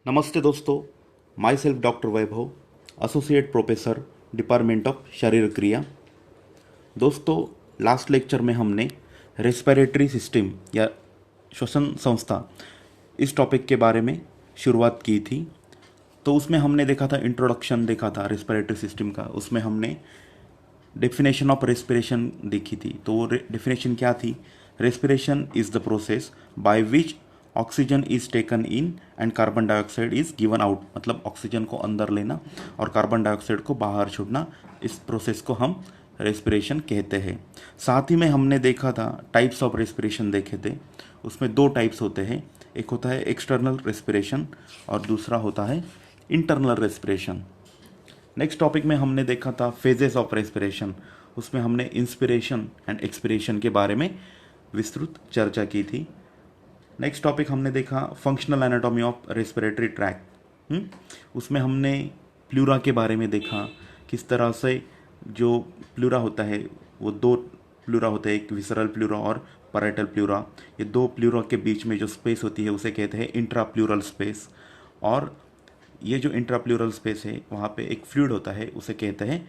नमस्ते दोस्तों, my self doctor Vaibhav, associate professor, department of शरीर क्रिया। दोस्तों, लास्ट लेक्चर में हमने रेस्पिरेटरी सिस्टम या श्वसन संस्था इस टॉपिक के बारे में शुरुआत की थी। तो उसमें हमने देखा था, इंट्रोडक्शन देखा था रेस्पिरेटरी सिस्टम का। उसमें हमने डेफिनेशन ऑफ रेस्पिरेशन देखी थी। तो वो डेफिनेशन क्या थी? Respiration is the process by which oxygen is taken in and carbon dioxide is given out. मतलब ऑक्सीजन को अंदर लेना और कार्बन डाइऑक्साइड को बाहर छोड़ना, इस प्रोसेस को हम रेस्पिरेशन कहते हैं। साथ ही में हमने देखा था टाइप्स ऑफ रेस्पिरेशन देखे थे। उसमें दो टाइप्स होते हैं, एक होता है एक्सटर्नल रेस्पिरेशन और दूसरा होता है इंटरनल रेस्पिरेशन। नेक्स्ट टॉपिक में हमने देखा था फेजेस ऑफ रेस्पिरेशन। उसमें हमने इंस्पिरेशन एंड एक्सपिरेशन के बारे में विस्तृत चर्चा की थी। नेक्स्ट टॉपिक हमने देखा functional anatomy of respiratory tract. उसमें हमने प्लूरा के बारे में देखा, किस तरह से जो प्लूरा होता है वो दो प्लूरा होते हैं, एक विसरल प्लूरा और पैराइटल प्लूरा। ये दो प्लूरा के बीच में जो स्पेस होती है उसे कहते हैं इंट्राप्लूरल स्पेस। और ये जो इंट्राप्लूरल स्पेस है वहाँ पे एक फ्लूइड होता है, उसे कहते हैं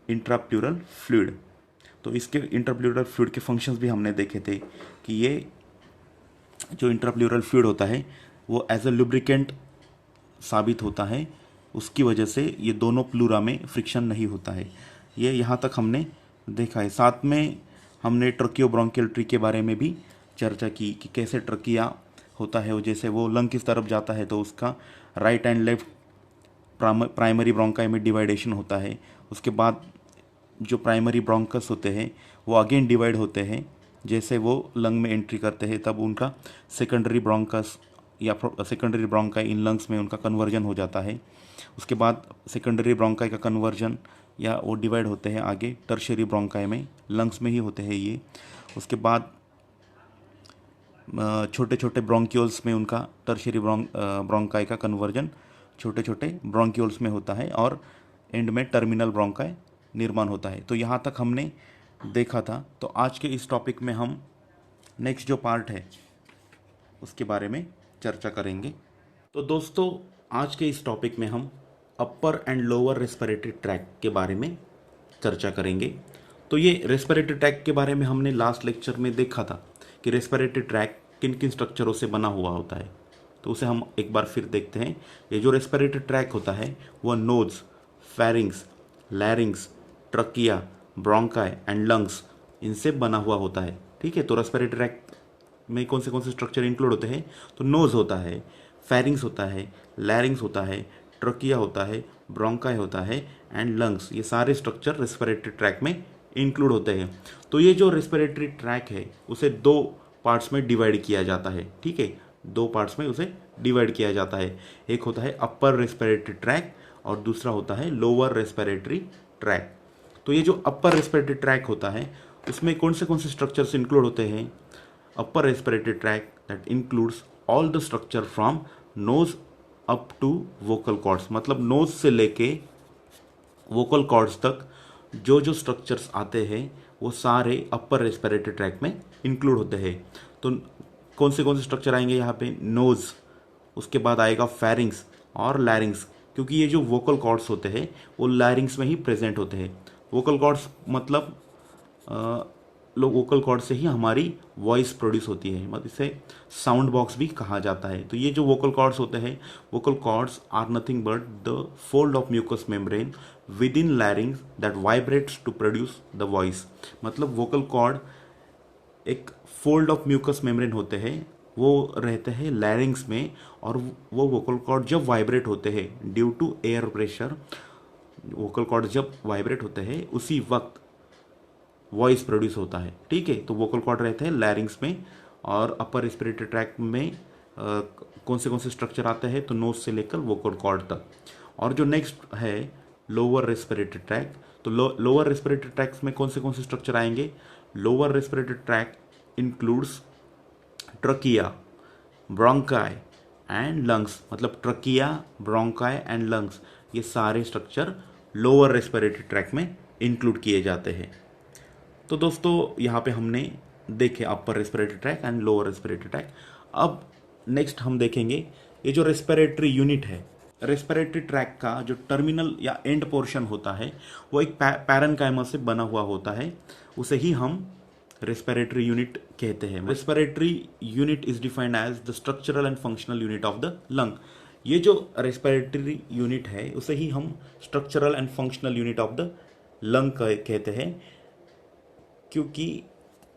इंट्राप्लूरल फ्लूइड। तो इसके इंट्राप्लूरल फ्लूइड के फंक्शंस भी हमने देखे थे कि ये जो इंट्राप्लूरल फ्लूइड होता है वो एज अ लुब्रिकेंट साबित होता है। उसकी वजह से ये दोनों प्लूरा में फ्रिक्शन नहीं होता है। ये यहाँ तक हमने देखा है। साथ में हमने ट्रकियोब्रोंकियल ट्री के बारे में भी चर्चा की कि कैसे ट्रकिया होता है, वो जैसे वो लंग की तरफ जाता है तो उसका right and left primary bronchi में डिवाइडेशन होता है। उसके बाद जो प्राइमरी ब्रोंकस होते हैं वो अगेन डिवाइड होते हैं। जैसे वो लंग में एंट्री करते हैं तब उनका सेकेंडरी ब्रोंकस या सेकेंडरी ब्रोंकाई इन लंग्स में उनका कन्वर्जन हो जाता है। उसके बाद सेकेंडरी ब्रोंकाई का कन्वर्जन या वो डिवाइड होते हैं आगे टर्शियरी ब्रोंकाई में, लंग्स में ही होते हैं ये। उसके बाद छोटे छोटे ब्रोंक्यूल्स में उनका टर्शियरी ब्रोंकाई का कन्वर्जन छोटे छोटे ब्रोंक्यूल्स में होता है और एंड में टर्मिनल ब्रोंकाई निर्माण होता है। तो यहाँ तक हमने देखा था। तो आज के इस टॉपिक में हम नेक्स्ट जो पार्ट है उसके बारे में चर्चा करेंगे। तो दोस्तों, आज के इस टॉपिक में हम अपर एंड लोअर रेस्पिरेटरी ट्रैक के बारे में चर्चा करेंगे। तो ये रेस्पिरेटरी ट्रैक के बारे में हमने लास्ट लेक्चर में देखा था कि रेस्पिरेटरी ट्रैक किन किन स्ट्रक्चरों से बना हुआ होता है। तो उसे हम एक बार फिर देखते हैं। ये जो रेस्पिरेटरी ट्रैक होता है वह nose, pharynx, larynx, trachea, bronchi and lungs इनसे बना हुआ होता है। ठीक है। तो रेस्पिरेटरी ट्रैक में कौन से स्ट्रक्चर इंक्लूड होते हैं? तो नोज होता है, फेरिंग्स होता है, लैरिंग्स होता है, ट्रकिया होता है, ब्रोंकाई होता है एंड लंग्स। ये सारे स्ट्रक्चर रेस्पिरेटरी ट्रैक में इंक्लूड होते हैं। तो ये जो रेस्पिरेटरी ट्रैक है उसे दो पार्ट्स में डिवाइड किया जाता है। ठीक है, दो पार्ट्स में उसे डिवाइड किया जाता है। एक होता है अपर रेस्पिरेटरी ट्रैक और दूसरा होता है लोअर रेस्पिरेटरी ट्रैक। तो ये जो अपर रेस्पिरेटरी ट्रैक होता है उसमें कौन से स्ट्रक्चर्स इंक्लूड होते हैं? Upper respiratory tract that includes all the structure from nose up to vocal cords. मतलब नोज से लेके वोकल कॉर्ड्स तक जो जो स्ट्रक्चर्स आते हैं वो सारे अपर रेस्पिरेटरी ट्रैक में इंक्लूड होते हैं। तो कौन से स्ट्रक्चर आएंगे यहाँ पे? नोज, उसके बाद आएगा फेरिंग्स और लैरिंग्स, क्योंकि ये जो वोकल कॉर्ड्स होते हैं वो लैरिंग्स में ही प्रेजेंट होते हैं। वोकल कॉर्ड्स मतलब वोकल कॉर्ड से ही हमारी वॉइस प्रोड्यूस होती है, मतलब इसे साउंड बॉक्स भी कहा जाता है। तो ये जो वोकल कॉर्ड्स होते हैं, vocal cords are nothing but the fold of mucous membrane within larynx that vibrates to produce the voice. मतलब वोकल कॉर्ड एक फोल्ड ऑफ म्यूकस मेम्ब्रेन होते हैं, वो रहते हैं लैरिंग्स में, और वो वोकल कॉर्ड जब वाइब्रेट होते हैं due to air pressure, vocal cord जब वाइब्रेट होते हैं उसी वक्त वॉइस प्रोड्यूस होता है। ठीक है। तो वोकल कॉर्ड रहते हैं लैरिंग्स में। और अपर रेस्पिरेटरी ट्रैक में कौन से स्ट्रक्चर आते हैं? तो नोज से लेकर वोकल कॉर्ड तक। और जो नेक्स्ट है लोअर रेस्पिरेटरी ट्रैक, तो लोअर रेस्पिरेटरी ट्रैक्स में कौन से स्ट्रक्चर आएंगे? Lower respiratory tract includes trachea, bronchi and lungs. मतलब ट्रकिया, ब्रोंकाई एंड लंग्स, ये सारे स्ट्रक्चर लोअर रेस्पिरेटरी ट्रैक में इंक्लूड किए जाते हैं। तो दोस्तों, यहाँ पे हमने देखे अपर respiratory track and lower respiratory tract. अब नेक्स्ट हम देखेंगे ये जो रेस्पिरेटरी यूनिट है, रेस्पिरेटरी ट्रैक का जो टर्मिनल या एंड पोर्शन होता है वो एक पैरेन्काइमा से बना हुआ होता है, उसे ही हम रेस्पिरेटरी यूनिट कहते हैं। Respiratory unit is defined as the structural and functional unit of the lung. ये जो रेस्पिरेटरी यूनिट है उसे ही हम structural and functional unit of the lung कहते हैं। क्योंकि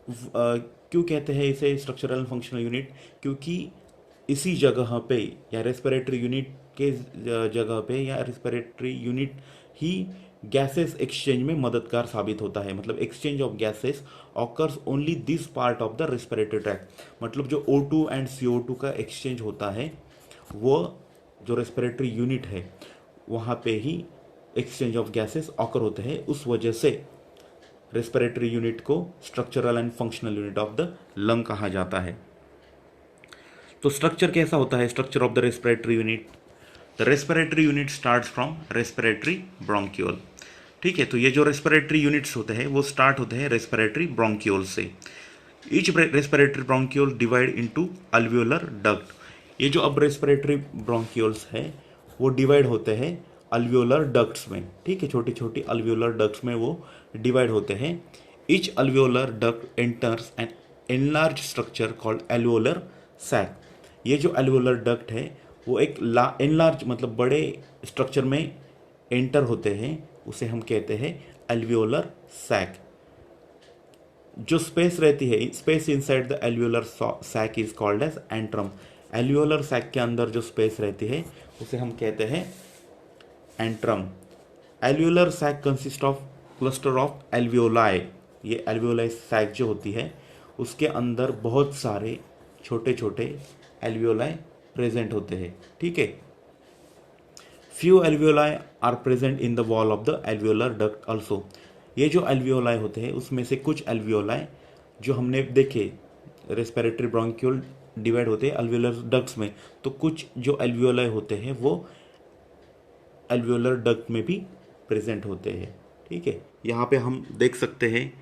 क्यों कहते हैं इसे स्ट्रक्चरल एंड फंक्शनल यूनिट? क्योंकि इसी जगह पे या रेस्पिरेटरी यूनिट के जगह पे या रेस्पिरेटरी यूनिट ही गैसेस एक्सचेंज में मददगार साबित होता है। मतलब exchange of gases occurs only this part of the respiratory tract. मतलब जो O2 एंड CO2 का एक्सचेंज होता है वो जो रेस्पिरेटरी यूनिट है वहाँ पे ही एक्सचेंज ऑफ गैसेस ऑकर होते हैं। उस वजह से रेस्पिरेटरी यूनिट को structural and functional unit of the lung कहा जाता है। तो स्ट्रक्चर कैसा होता है? Structure of the respiratory unit, the respiratory unit starts from respiratory bronchiole. ठीक है, तो ये जो रेस्पिरेटरी यूनिट्स होते हैं वो स्टार्ट होते हैं रेस्पिरेटरी ब्रोंक्यूल से। Each respiratory bronchiole divide into alveolar duct. ये जो अब रेस्पिरेटरी ब्रोंक्यूल्स है वो डिवाइड होते हैं अल्वियोलर डक्ट्स में। ठीक है, छोटी छोटी अल्वियोलर डक्ट्स में वो डिवाइड होते हैं। Each alveolar duct enters an enlarge structure called alveolar sac. ये जो एल्वियोलर डक्ट है वो एक एनलार्ज मतलब बड़े स्ट्रक्चर में एंटर होते हैं, उसे हम कहते हैं एल्वियोलर सैक। जो स्पेस रहती है, space inside the alveolar sac is called as antrum. Alveolar sac के अंदर जो स्पेस रहती है उसे हम कहते हैं antrum. Alveolar sac consist of cluster of alveoli. ये एल्वियोलाई सैक जो होती है उसके अंदर बहुत सारे छोटे छोटे एल्वियोलाई प्रेजेंट होते हैं। ठीक है, few alveoli are present in the wall of the alveolar duct also. ये जो एल्वियोलाई होते हैं उसमें से कुछ एल्वियोलाई जो हमने देखे रेस्पिरेटरी ब्रोंक्यूल डिवाइड होते हैं एल्वियोलर डक्ट्स में, तो कुछ जो एल्वियोलाई होते हैं वो एल्वियोलर डक्ट में भी प्रेजेंट होते हैं। ठीक है, यहाँ पे हम देख सकते हैं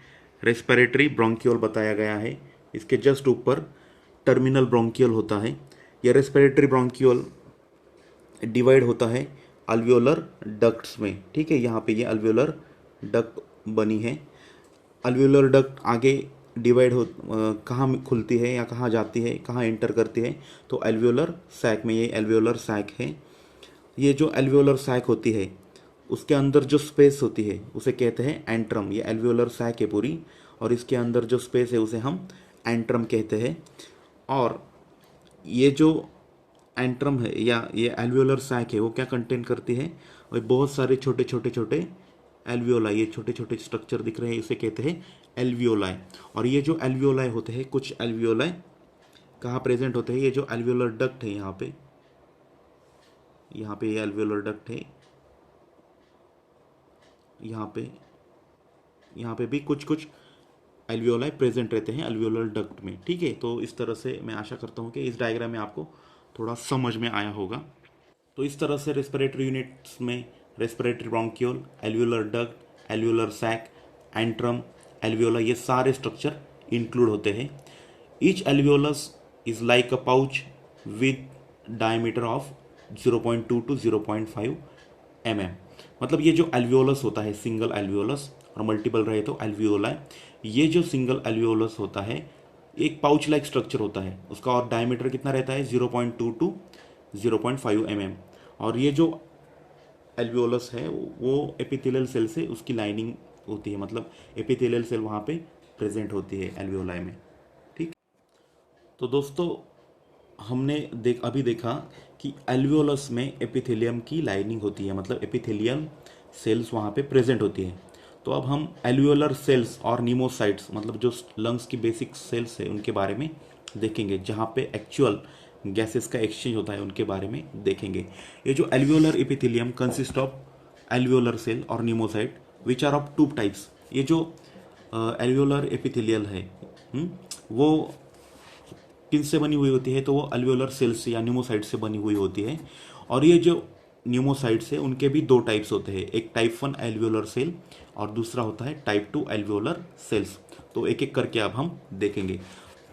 रेस्पिरेटरी ब्रोंक्यूल बताया गया है, इसके जस्ट ऊपर टर्मिनल ब्रोंक्यूल होता है। यह रेस्पिरेटरी ब्रोंक्यूल डिवाइड होता है अल्वियोलर डक्ट्स में। ठीक है, यहाँ पे ये अल्वियोलर डक्ट बनी है। अल्वियोलर डक्ट आगे डिवाइड हो कहाँ खुलती है या कहाँ जाती है, कहाँ एंटर करती है, तो एल्वियोलर सैक में। ये एल्वियोलर सैक है। ये जो एल्वियोलर सैक होती है उसके अंदर जो स्पेस होती है उसे कहते हैं एंट्रम। ये एल्वियोलर सैक है पूरी, और इसके अंदर जो स्पेस है उसे हम एंट्रम कहते हैं। और ये जो एंट्रम है या ये एल्वियोलर सैक है वो क्या कंटेन करती है? और बहुत सारे छोटे छोटे छोटे एल्वियोलाई, ये छोटे छोटे स्ट्रक्चर दिख रहे हैं, इसे कहते हैं एल्वियोलाई। और ये जो एल्वियोलाई होते हैं, कुछ एल्वियोलाई कहाँ प्रेजेंट होते हैं? ये जो एल्वियोलर डक्ट है यहाँ पे ये एल्वियोलर डक्ट है, यहाँ पे भी कुछ कुछ एल्वियोलाई प्रेजेंट रहते हैं एल्वियोलर डक्ट में। ठीक है, तो इस तरह से मैं आशा करता हूँ कि इस डायग्राम में आपको थोड़ा समझ में आया होगा। तो इस तरह से रेस्पिरेटरी यूनिट्स में respiratory bronchiole, alveolar duct, alveolar sac, antrum, alveoli, ये सारे स्ट्रक्चर इंक्लूड होते हैं। Each alveolus is like a pouch with diameter of 0.2 to 0.5 mm। मतलब ये जो एल्वियोलस होता है, सिंगल एल्वियोलस और मल्टीपल रहे तो एल्वियोलाई, ये जो सिंगल एल्वियोलस होता है एक पाउच लाइक स्ट्रक्चर होता है, उसका और डायमीटर कितना रहता है? 0.2 to 0.5 mm। और ये जो एल्वियोलस है वो एपिथेलियल सेल से उसकी लाइनिंग होती है, मतलब एपिथेलियल सेल वहाँ पे प्रेजेंट होती है एल्वियोलाई में। ठीक, तो दोस्तों हमने अभी देखा कि एल्वियोलस में एपिथेलियम की लाइनिंग होती है, मतलब एपिथेलियल सेल्स वहाँ पे प्रेजेंट होती है। तो अब हम एल्वियोलर सेल्स और नीमोसाइट्स, मतलब जो लंग्स की बेसिक सेल्स है उनके बारे में देखेंगे, जहाँ पे एक्चुअल गैसेस का एक्सचेंज होता है उनके बारे में देखेंगे। ये जो alveolar epithelium consist of alveolar cell और pneumocyte which are of two types. ये जो एल्वियोलर एपिथेलियल है वो किनसे बनी हुई होती है? तो वो एल्वियोलर सेल्स से या न्यूमोसाइट से बनी हुई होती है। और ये जो न्यूमोसाइट्स है उनके भी दो टाइप्स होते हैं, एक टाइप 1 एल्वियोलर सेल और दूसरा होता है टाइप 2 एल्वियोलर सेल्स। तो एक एक करके अब हम देखेंगे।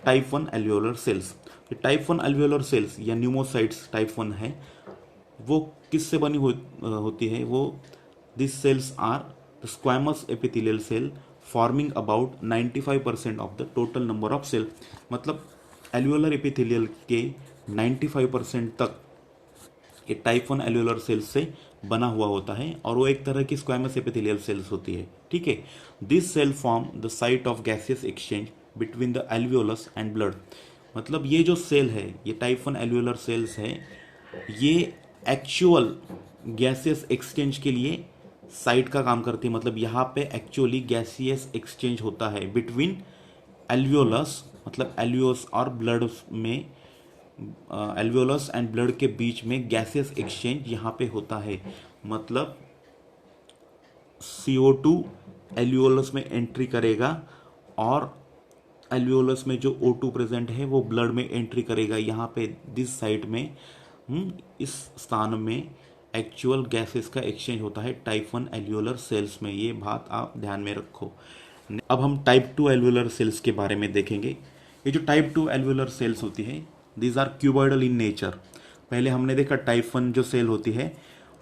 Type 1 alveolar cells. Type 1 alveolar cells या न्यूमोसाइट्स टाइप 1 है, वो किससे बनी होती है? वो this cells are the squamous epithelial cell forming about 95% of the total number of cell. मतलब एल्वियोलर एपिथेलियल के 95% तक ये टाइप 1 एल्वियोलर सेल्स से बना हुआ होता है, और वो एक तरह की स्क्वैमस एपिथेलियल सेल्स होती है। ठीक है, this cell form the site of gaseous exchange between the alveolus and blood. मतलब ये जो सेल है, ये टाइप 1 एल्वियोलर सेल्स है, ये एक्चुअल गैसियस एक्सचेंज के लिए साइट का काम करती है। मतलब यहाँ पे एक्चुअली गैसियस एक्सचेंज होता है बिटवीन एल्वियोलस, मतलब एल्वियोस और ब्लड में, एल्वियोलस एंड ब्लड के बीच में गैसियस एक्सचेंज यहाँ पे होता है। मतलब CO2 एल्वियोलस में एंट्री करेगा और एल्वियोलस में जो O2 प्रेजेंट है वो ब्लड में एंट्री करेगा। यहाँ पे दिस साइड में इस स्थान में एक्चुअल गैसेस का एक्सचेंज होता है टाइप 1 एल्वियोलर सेल्स में। ये बात आप ध्यान में रखो। अब हम टाइप 2 एल्वियोलर सेल्स के बारे में देखेंगे। ये जो टाइप 2 एल्वियोलर सेल्स होती है, these are cuboidal in nature. पहले हमने देखा टाइप 1 जो सेल होती है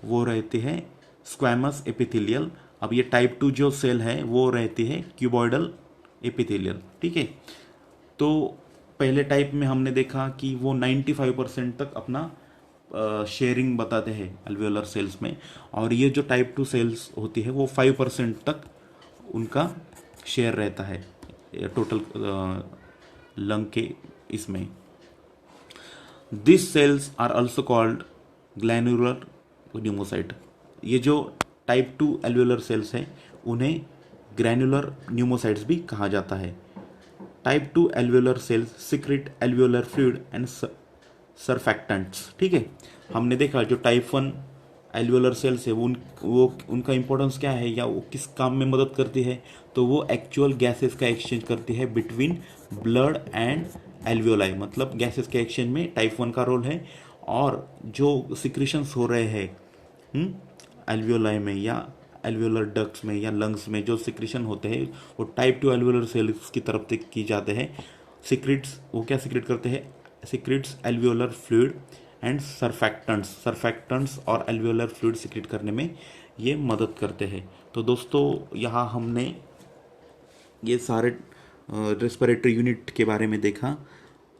वो रहती है स्क्वैमस एपिथेलियल। अब ये टाइप 2 जो सेल है वो रहती है क्यूबॉइडल एपिथेलियल। ठीक है, तो पहले टाइप में हमने देखा कि वो 95% तक अपना शेयरिंग बताते हैं एल्वियोलर सेल्स में, और ये जो टाइप 2 सेल्स होती है वो 5% तक उनका शेयर रहता है टोटल लंग के इसमें। This cells are also called glandular pneumocyte. ये जो टाइप 2 एल्वियोलर सेल्स हैं उन्हें ग्रैन्युलर न्यूमोसाइट्स भी कहा जाता है। Type 2 alveolar cells secrete alveolar fluid and surfactants. ठीक है, हमने देखा जो टाइप 1 एल्वियोलर सेल्स है वो उनका इंपॉर्टेंस क्या है या वो किस काम में मदद करती है? तो वो एक्चुअल गैसेस का एक्सचेंज करती है बिटवीन ब्लड एंड एल्वियोलाई। मतलब गैसेस के एक्सचेंज में टाइप 1 का रोल है, और जो सिक्रीशंस हो रहे हैं एल्वियोलाई में या एल्वियोलर डक्ट्स में या लंग्स में जो सिक्रीशन होते हैं वो टाइप 2 एल्वियोलर सेल्स की तरफ से की जाते हैं। सिक्रेट्स वो क्या सिक्रेट करते हैं? Secretes alveolar fluid and surfactants और एल्वियोलर फ्लूइड सिक्रेट करने में ये मदद करते हैं। तो दोस्तों यहाँ हमने ये सारे रेस्पिरेटरी यूनिट के बारे में देखा,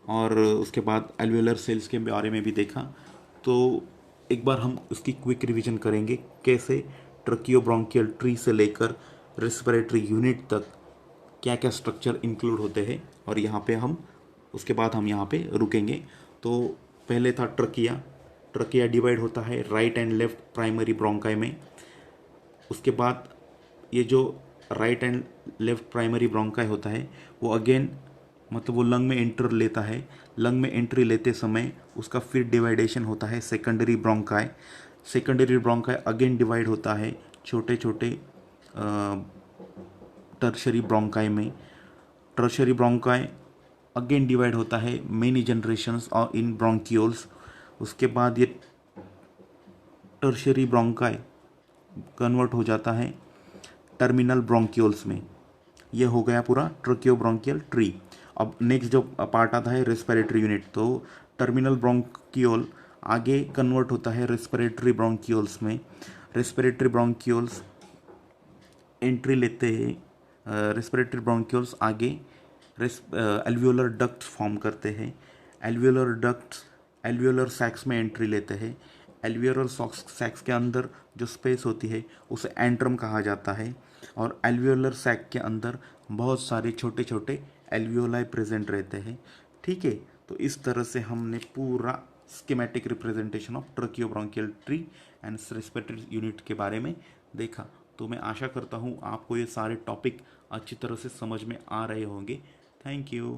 और उसके बाद एल्वियोलर सेल्स के बारे में भी देखा। तो एक बार हम उसकी क्विक रिवीजन करेंगे, कैसे ट्रकियोब्रोंकियल ट्री से लेकर रेस्पिरेटरी यूनिट तक क्या क्या स्ट्रक्चर इंक्लूड होते हैं, और यहाँ पे हम उसके बाद हम यहाँ पे रुकेंगे। तो पहले था ट्रकिया डिवाइड होता है right and left primary bronchi में। उसके बाद ये जो right and left primary bronchi होता है वो अगेन मतलब वो लंग में एंटर लेता है। लंग में एंट्री लेते समय उसका फिर डिवाइडेशन होता है secondary bronchi. Secondary bronchi again divide होता है छोटे छोटे टर्शरी ब्रोंकाई में। टर्शरी ब्रोंकाई अगेन डिवाइड होता है मेनी जनरेशन्स और इन ब्रोंक्यूल्स। उसके बाद ये टर्शरी ब्रोंकाई कन्वर्ट हो जाता है टर्मिनल ब्रोंक्यूल्स में। ये हो गया पूरा ट्रकियोब्रोंकियल ट्री। अब नेक्स्ट जो पार्ट आता है रेस्पिरेटरी यूनिट, तो टर्मिनल ब्रोंक्यूल आगे कन्वर्ट होता है रेस्पिरेटरी ब्रोंक्यूल्स में। रेस्पिरेटरी ब्रोंक्यूल्स एंट्री लेते हैं, रेस्पिरेटरी ब्रोंक्यूल्स आगे एल्वियोलर डक्ट्स फॉर्म करते हैं। एल्वियोलर डक्ट्स एल्वियोलर सैक्स में एंट्री लेते हैं। एल्वियोलर सैक्स के अंदर जो स्पेस होती है उसे एंट्रम कहा जाता है, और एल्वियोलर सैक के अंदर बहुत सारे छोटे छोटे एल्वियोलाई प्रेजेंट रहते हैं। ठीक है, तो इस तरह से हमने पूरा schematic representation of tracheobronchial tree and respiratory unit के बारे में देखा। तो मैं आशा करता हूँ आपको ये सारे टॉपिक अच्छी तरह से समझ में आ रहे होंगे। Thank you.